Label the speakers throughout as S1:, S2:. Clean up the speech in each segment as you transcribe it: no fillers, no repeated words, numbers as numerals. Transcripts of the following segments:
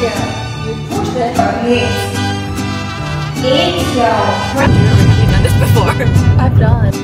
S1: here. You push it. Yes. Inhale.
S2: You've done this before.
S3: I've done.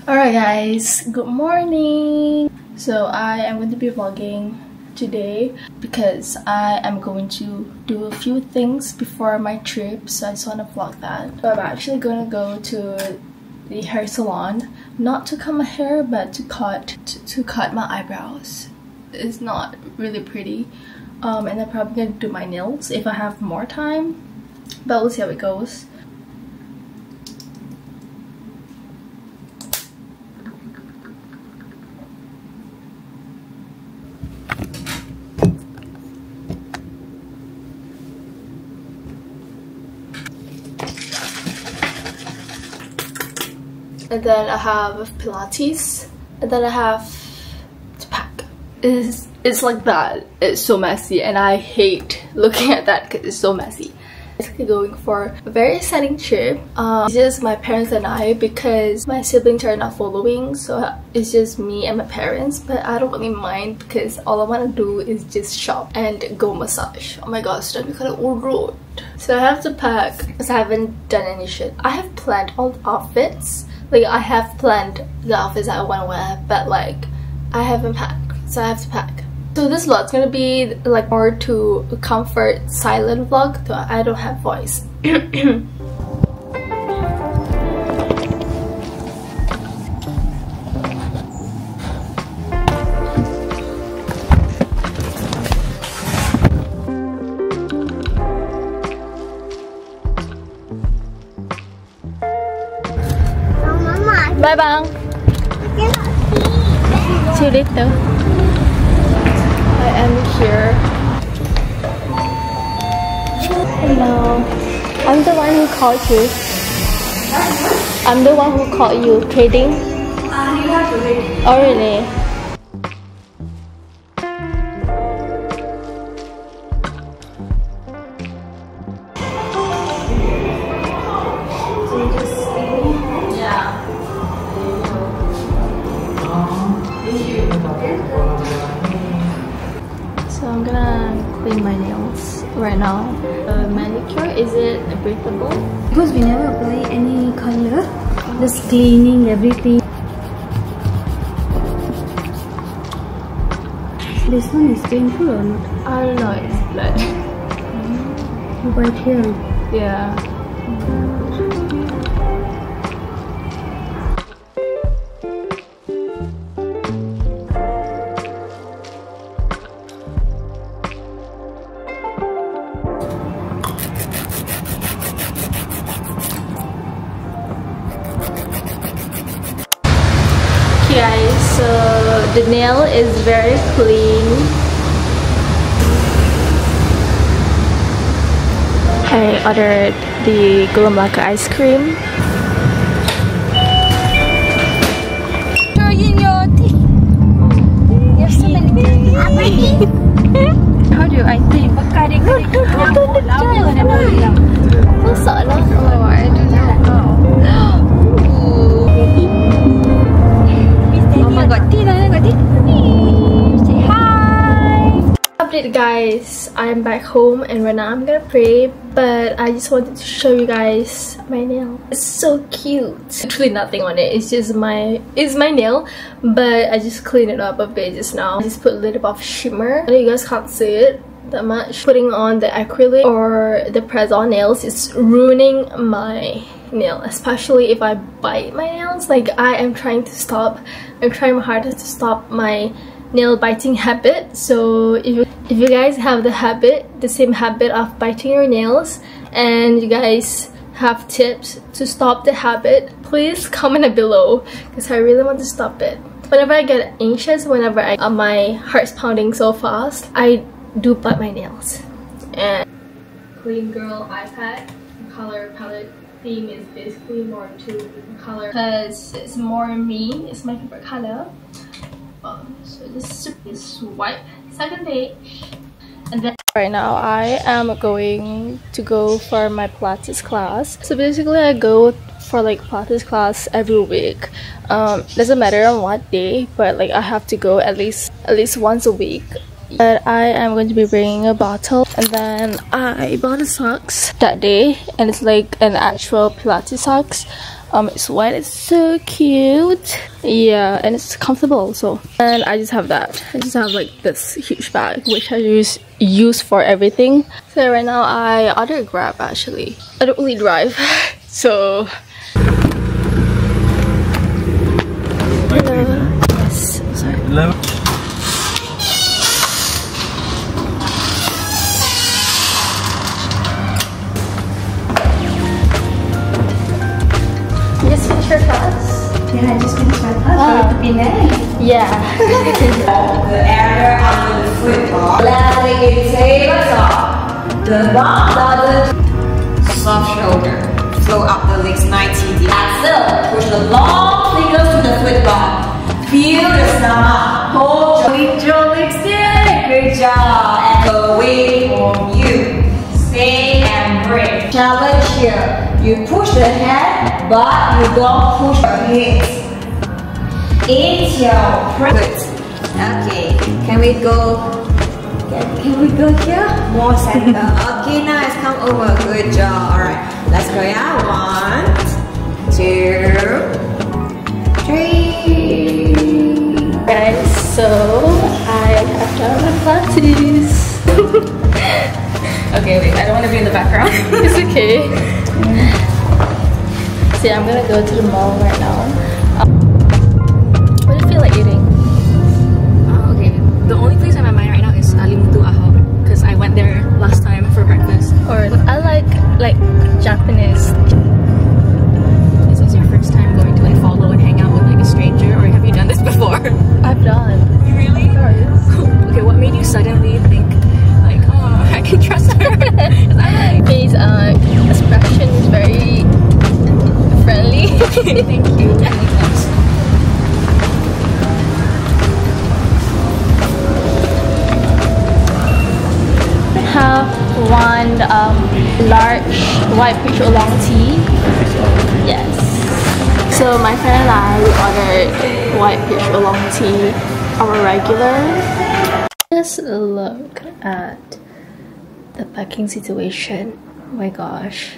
S3: Alright guys, good morning. So I am going to be vlogging today because I am going to do a few things before my trip, so I just want to vlog that. So I'm actually going to go to the hair salon, not to cut my hair but to cut my eyebrows. It's not really pretty, and I'm probably going to do my nails if I have more time, but we'll see how it goes. And then I have Pilates, and then I have to pack. It's like that. It's so messy and I hate looking at that because it's so messy. Basically going for a very exciting trip. It's just my parents and I because my siblings are not following, so it's just me and my parents, but I don't really mind because all I want to do is just shop and go massage. Oh my gosh, don't be kind of old road. So I have to pack because I haven't done any shit. I have planned all the outfits. Like I have planned the outfits I want to wear, but like I haven't packed, so I have to pack. So this vlog's gonna be like more to a comfort silent vlog, so I don't have voice. Bye bang. See you later. I am here. Hello. I'm the one who called you. I'm the one who called you. Trading? Oh really? So I'm gonna clean my nails right now. Manicure, is it breathable?
S1: Because we never apply any color, just cleaning everything. This one is painful or not?
S3: I don't know, it's blood.
S1: Right here.
S3: Yeah. Guys, so the nail is very clean. I ordered the gula melaka ice cream.
S1: Your teeth. You're so many.
S3: How do I think? What's up? Oh, I don't know. Say hi! Update guys, I'm back home and right now I'm gonna pray, but I just wanted to show you guys my nail. It's so cute. Literally nothing on it. It's just my nail, but I just cleaned it up a bit just now. I just put a little bit of shimmer. I know you guys can't see it that much. Putting on the acrylic or the press-on nails is ruining my nail, especially if I bite my nails. Like I'm trying my hardest to stop my nail biting habit. So if you guys have the same habit of biting your nails, and you guys have tips to stop the habit, please comment below because I really want to stop it. Whenever I get anxious, whenever my heart's pounding so fast, I do bite my nails. And Clean Girl iPad color palette theme is basically more to color because it's more me. It's my favorite color. So this is swipe second page, and then Right now I am going to go for my Pilates class. So basically I go for like Pilates class every week. Doesn't matter on what day, but like I have to go at least once a week. But I am going to be bringing a bottle, and then I bought the socks that day, and it's like an actual Pilates socks. It's white, it's so cute. Yeah, and it's comfortable also. And I just have that. I just have like this huge bag which I use for everything. So right now I ordered Grab actually. I don't really drive. So yes, sorry.
S4: Hello.
S3: You just finished your class?
S1: Yeah, I just finished my class. To be there.
S3: Yeah.
S5: The area under the football. Landing in tabletop. The bump doesn't. Soft shoulder. Flow up the legs 90 degrees. Exhale. Push the long fingers to the football. Feel the stomach. Hold your legs there. Good job. And away from you. Stay and breathe. Challenge here. You push the head, but you don't push your hips. It's your foot. Okay, can we go? Can we go here? More center. Okay, nice. Come over. Good job. All right, let's go. Yeah, 1, 2, 3.
S3: Guys, so I have done my Pilates.
S2: Okay, wait, I don't want to be in the background.
S3: It's okay. See, I'm gonna go to the mall right now. What do you feel like eating?
S2: Okay, the only place on my mind right now is Alimutu Aho, because I went there last time for breakfast.
S3: Or I like Japanese.
S2: Is this your first time going to like follow and hang out with like a stranger, or have you done this before?
S3: I've done.
S2: You really? Okay, what made you suddenly think like, oh, I can trust her? 'Cause I like
S3: His expression is very friendly.
S2: thank you. That makes sense.
S3: Have one large white peach oolong tea. Yes. So my friend and I ordered white peach oolong tea, our regular. Just look at the packing situation. Oh my gosh.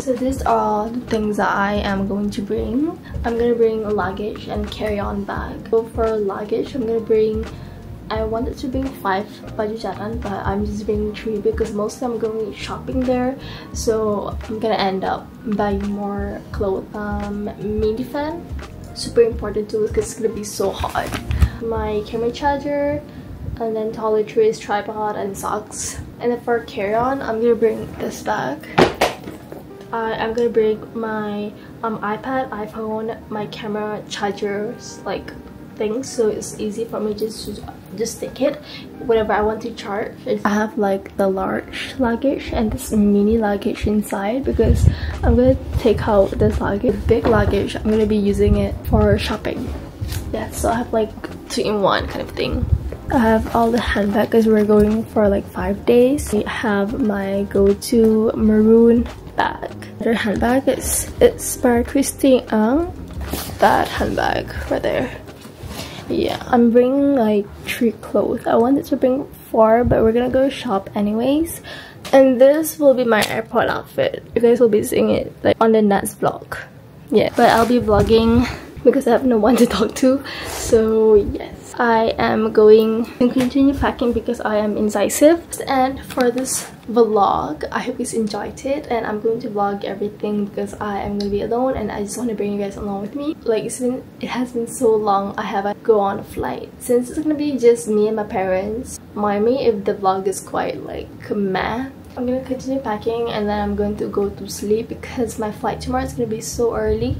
S3: So these are all the things that I am going to bring. I'm gonna bring a luggage and carry-on bag. So for luggage, I wanted to bring 5 baju jalan, but I'm just bringing 3 because mostly I'm going shopping there. So I'm gonna end up buying more clothes. Mini fan, super important too because it's gonna be so hot. My camera charger, and then toiletries, tripod, and socks. And then for carry-on, I'm gonna bring this bag. I'm gonna bring my iPad, iPhone, my camera, chargers, like things, so it's easy for me just to take it whenever I want to charge. I have like the large luggage and this mini luggage inside because I'm gonna take out this luggage. Big luggage, I'm gonna be using it for shopping. Yeah, so I have like 2-in-1 kind of thing. I have all the handbags because we're going for like 5 days. I have my go-to maroon bag. The handbag it's by Christine Ang. That handbag right there. Yeah, I'm bringing like 3 clothes. I wanted to bring 4, but we're gonna go shop anyways. And this will be my airport outfit. You guys will be seeing it like on the next vlog. Yeah, but I'll be vlogging because I have no one to talk to. So yes. I am going to continue packing because I am indecisive. And for this vlog, I hope you enjoyed it, and I'm going to vlog everything because I am going to be alone and I just want to bring you guys along with me. Like, it has been so long I haven't go on a flight. Since it's going to be just me and my parents, mind me if the vlog is quite like meh. I'm gonna continue packing and then I'm going to go to sleep because my flight tomorrow is gonna be so early.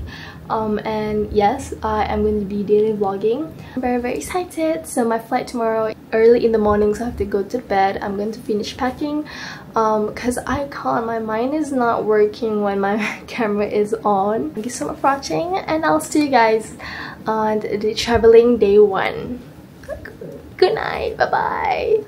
S3: And yes, I am going to be daily vlogging. I'm very excited. So my flight tomorrow early in the morning, so I have to go to bed. I'm going to finish packing because I can't, my mind is not working when my camera is on. Thank you so much for watching, and I'll see you guys on the traveling day 1. Good night, bye bye.